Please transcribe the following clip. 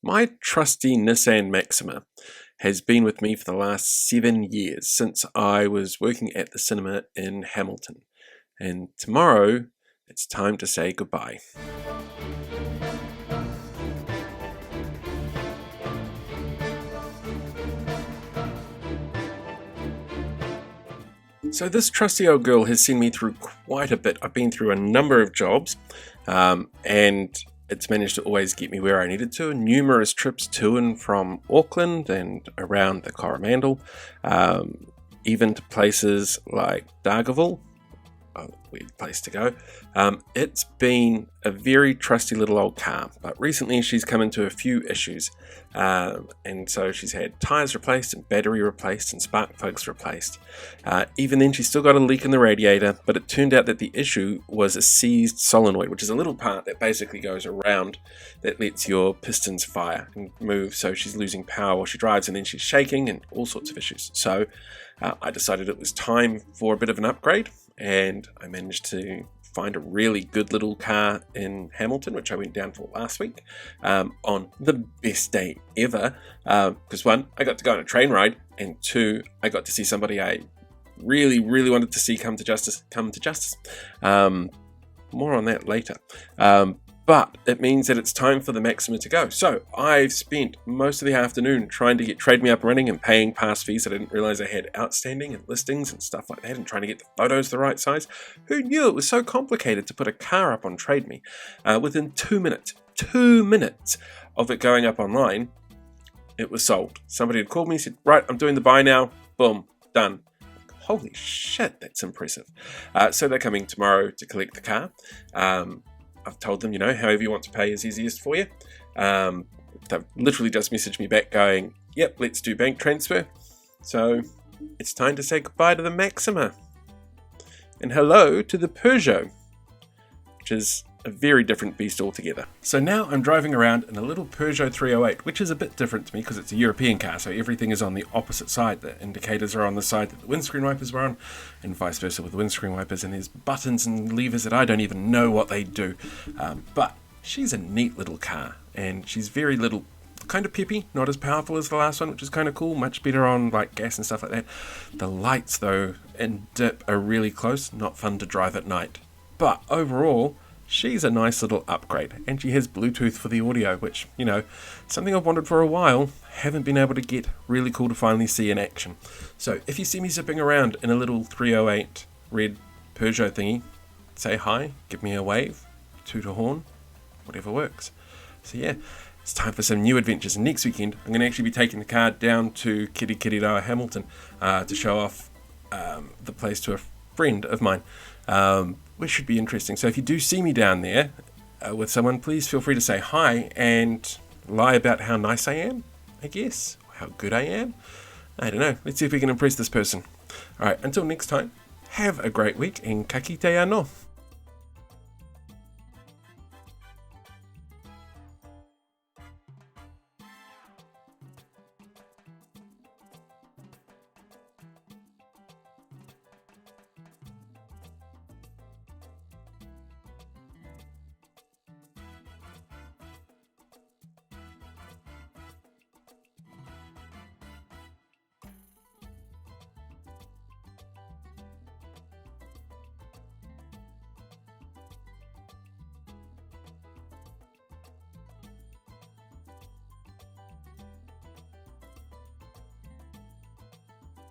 My trusty Nissan Maxima has been with me for the last 7 years since I was working at the cinema in Hamilton. And tomorrow, it's time to say goodbye. So this trusty old girl has seen me through quite a bit. I've been through a number of jobs, and it's managed to always get me where I needed to. Numerous trips to and from Auckland and around the Coromandel, even to places like Dargaville, a weird place to go. It's been a very trusty little old car, but recently she's come into a few issues, and so she's had tyres replaced and battery replaced and spark plugs replaced. Even then she's still got a leak in the radiator, but it turned out that the issue was a seized solenoid, which is a little part that basically goes around that lets your pistons fire and move, so she's losing power while she drives, and then she's shaking and all sorts of issues. So I decided it was time for a bit of an upgrade, and I managed to find a really good little car in Hamilton, which I went down for last week, on the best day ever, because one, I got to go on a train ride, and two, I got to see somebody I really wanted to see come to justice. More on that later. But it means that it's time for the Maxima to go. So I've spent most of the afternoon trying to get Trade Me up and running and paying past fees that I didn't realize I had outstanding, and listings and stuff like that, and trying to get the photos the right size. Who knew it was so complicated to put a car up on Trade Me? Within 2 minutes of it going up online, it was sold. Somebody had called me, said, right, I'm doing the buy now. Boom, done. Holy shit, that's impressive. So they're coming tomorrow to collect the car. I've told them, however you want to pay is easiest for you. They've literally just messaged me back going, yep, let's do bank transfer. So it's time to say goodbye to the Maxima. And hello to the Peugeot, which is a very different beast altogether. So now I'm driving around in a little Peugeot 308, which is a bit different to me because it's a European car, so everything is on the opposite side. The indicators are on the side that the windscreen wipers were on, and vice versa with the windscreen wipers, and there's buttons and levers that I don't even know what they do. But she's a neat little car, and she's very little, kind of peppy, not as powerful as the last one, which is kind of cool, much better on like gas and stuff like that. The lights though in dip are really close, not fun to drive at night. But overall, she's a nice little upgrade, and she has Bluetooth for the audio, which, something I've wanted for a while, haven't been able to get. Really cool to finally see in action. So if you see me zipping around in a little 308 red Peugeot thingy, say hi, give me a wave, toot a horn, whatever works. So yeah, it's time for some new adventures. And next weekend, I'm going to actually be taking the car down to Kirikiriroa, Hamilton, to show off the place to a friend of mine, which should be interesting. So if you do see me down there with someone, please feel free to say hi and lie about how nice I am, I guess, or how good I am. I don't know. Let's see if we can impress this person. All right, until next time, have a great week, and ka kite anō.